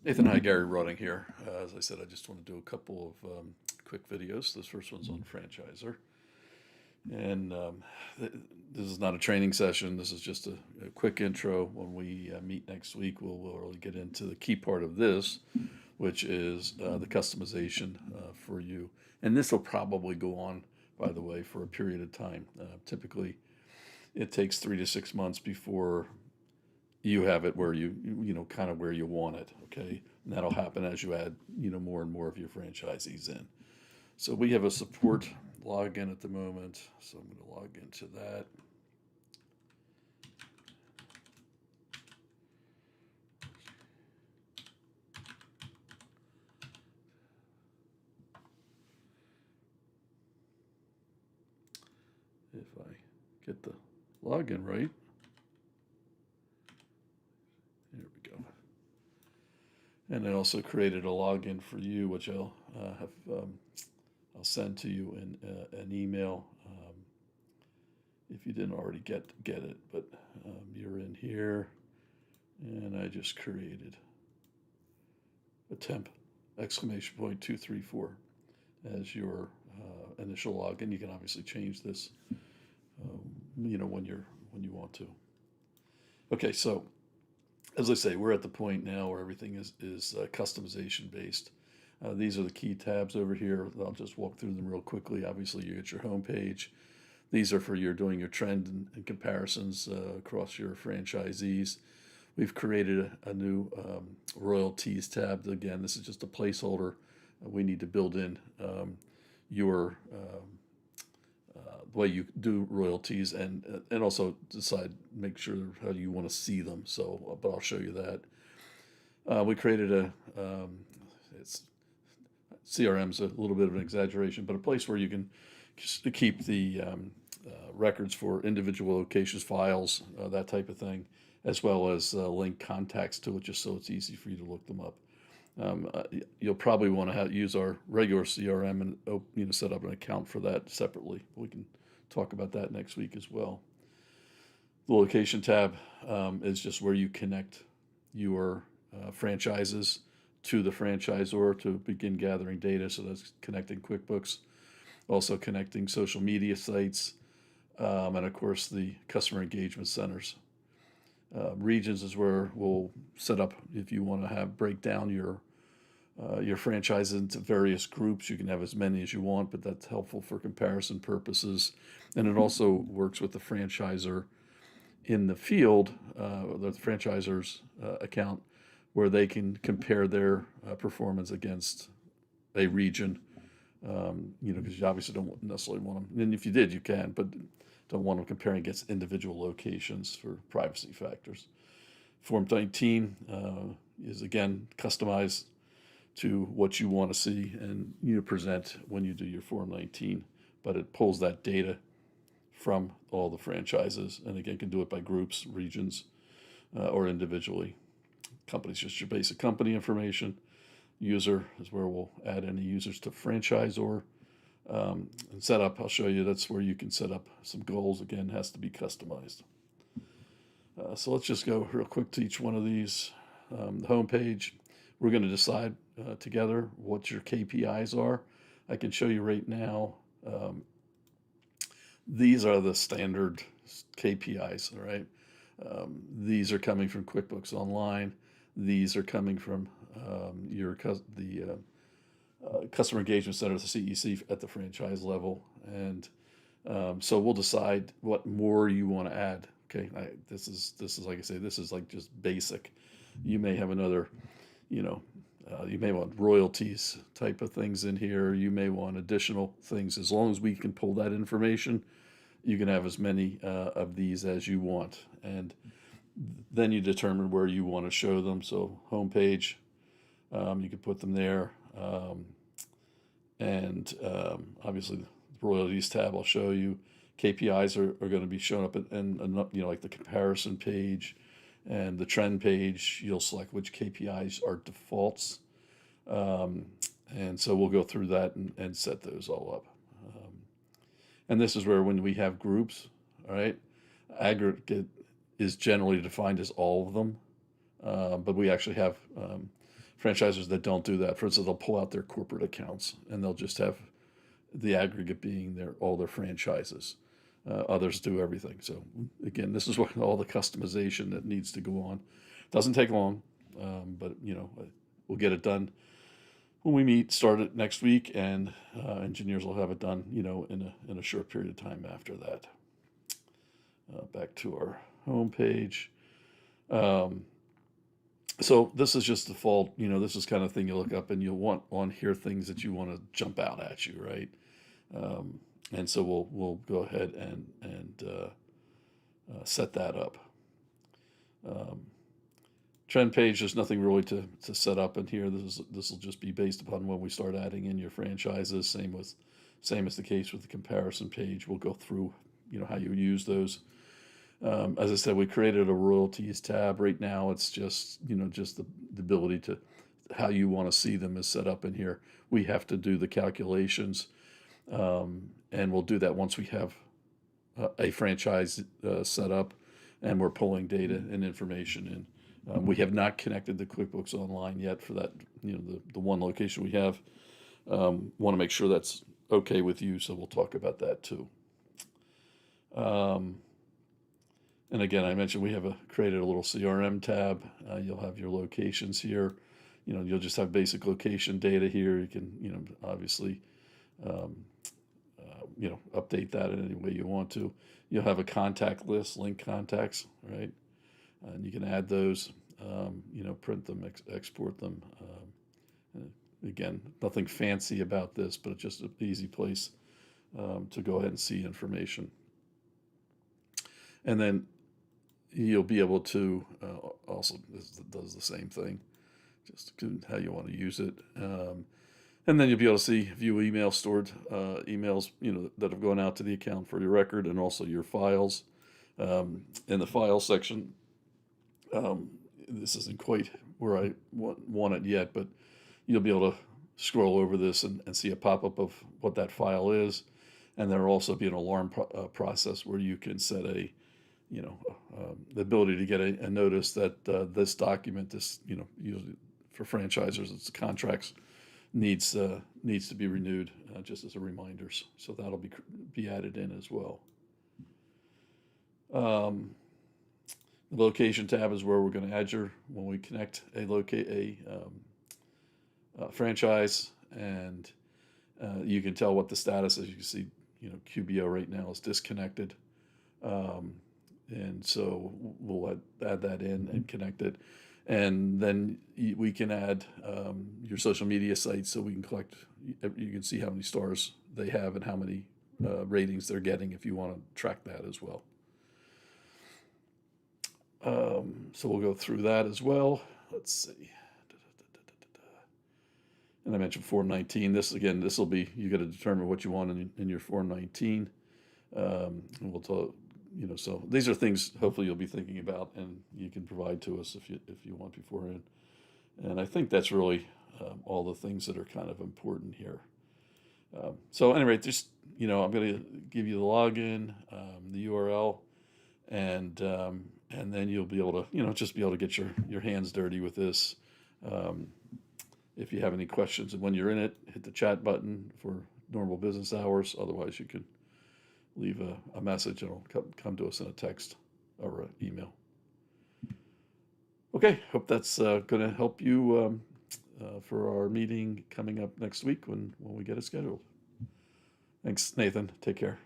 Nathan, hi, Gary Roding here. As I said, I just want to do a couple of quick videos. This first one's on Frachisor. And this is not a training session. This is just a quick intro. When we meet next week, we'll really get into the key part of this, which is the customization for you. And this will probably go on, by the way, for a period of time. Typically, it takes 3 to 6 months before you have it where kind of where you want it. Okay, and that'll happen as you add more and more of your franchisees in. So we have a support login at the moment, so I'm going to log into that. If I get the login right, there we go. And I also created a login for you, which I'll send to you in an email if you didn't already get it. But you're in here, and I just created a temp exclamation point 234 as your initial login. You can obviously change this, when you want to. Okay, so as I say, we're at the point now where everything is customization based. These are the key tabs over here. I'll just walk through them real quickly. Obviously, you get your home page. These are for your doing your trend and comparisons across your franchisees. We've created a new royalties tab. Again, this is just a placeholder. We need to build in your the way you do royalties and also decide, make sure how you want to see them. So, but I'll show you that. We created it's CRM's a little bit of an exaggeration, but a place where you can keep the records for individual locations, files, that type of thing, as well as link contacts to it, just so it's easy for you to look them up. You'll probably want to use our regular CRM and set up an account for that separately. We can talk about that next week as well. The location tab is just where you connect your franchises to the franchisor to begin gathering data. So that's connecting QuickBooks, also connecting social media sites, and of course the customer engagement centers. Regions is where we'll set up, if you want to break down your franchise into various groups. You can have as many as you want, but that's helpful for comparison purposes. And it also works with the franchisor in the field, the franchisor's account, where they can compare their performance against a region. Because you obviously don't necessarily want them. And if you did, you can, but don't want them comparing against individual locations for privacy factors. Form 19 is again customized to what you want to see and present when you do your Form 19, but it pulls that data from all the franchises, and again can do it by groups, regions, or individually. Company's just your basic company information. User is where we'll add any users to franchisor. And setup, I'll show you, that's where you can set up some goals. Again, has to be customized. So let's just go real quick to each one of these. The home page, we're going to decide together what your KPIs are. I can show you right now. These are the standard KPIs, all right? These are coming from QuickBooks Online. These are coming from the customer engagement center, the CEC at the franchise level, and so we'll decide what more you want to add. Okay, this is like I say, this is like just basic. You may have another, you may want royalties type of things in here. You may want additional things. As long as we can pull that information, you can have as many of these as you want, and then you determine where you want to show them. So homepage, you can put them there, and obviously the royalties tab I'll show you. KPIs are going to be shown up in like the comparison page and the trend page. You'll select which KPIs are defaults, and so we'll go through that and set those all up. And this is where, when we have groups, all right, aggregate is generally defined as all of them, but we actually have, franchisors that don't do that. For instance, they'll pull out their corporate accounts and they'll just have the aggregate being all their franchises. Others do everything. So again, this is what all the customization that needs to go on. Doesn't take long, but we'll get it done when we meet. Start it next week, and engineers will have it done, in a short period of time after that. Back to our home page. So this is just default. This is kind of thing you look up and you'll want on here things that you want to jump out at you, right? And so we'll go ahead and set that up. Trend page, there's nothing really to set up in here. This will just be based upon when we start adding in your franchises. Same as the case with the comparison page. We'll go through how you use those. As I said, we created a royalties tab. Right now it's just just the ability to how you want to see them is set up in here. We have to do the calculations, and we'll do that once we have a franchise set up and we're pulling data and information in. We have not connected the QuickBooks Online yet for that, the one location we have. Want to make sure that's okay with you, so we'll talk about that too. And again, I mentioned we have created a little CRM tab. You'll have your locations here. You'll just have basic location data here. You can, obviously, update that in any way you want to. You'll have a contact list, link contacts, right? And you can add those, print them, export them. Again, nothing fancy about this, but it's just an easy place to go ahead and see information. And then you'll be able to also, this does the same thing, just how you want to use it. And then you'll be able to see view email, stored emails, that have gone out to the account for your record, and also your files. In the file section, this isn't quite where I want it yet, but you'll be able to scroll over this and see a pop-up of what that file is. And there'll also be an alarm process where you can set the ability to get a notice that this document, usually for franchisers, it's contracts, needs to be renewed, just as a reminder. So that'll be added in as well. The location tab is where we're going to add when we connect a franchise, and you can tell what the status is. You can see, QBO right now is disconnected. And so we'll add that in and connect it. And then we can add your social media sites, so we can collect, you can see how many stars they have and how many ratings they're getting if you want to track that as well. So we'll go through that as well. Let's see. And I mentioned Form 19. This will be, you got to determine what you want in your Form 19. And we'll talk, so these are things hopefully you'll be thinking about, and you can provide to us if you want beforehand. And I think that's really all the things that are kind of important here. So anyway, just, I'm going to give you the login, the URL, and then you'll be able to, just be able to get your hands dirty with this. If you have any questions, and when you're in it, hit the chat button for normal business hours. Otherwise, you can leave a message, and it'll come to us in a text or an email. Okay, hope that's going to help you for our meeting coming up next week when we get it scheduled. Thanks, Nathan. Take care.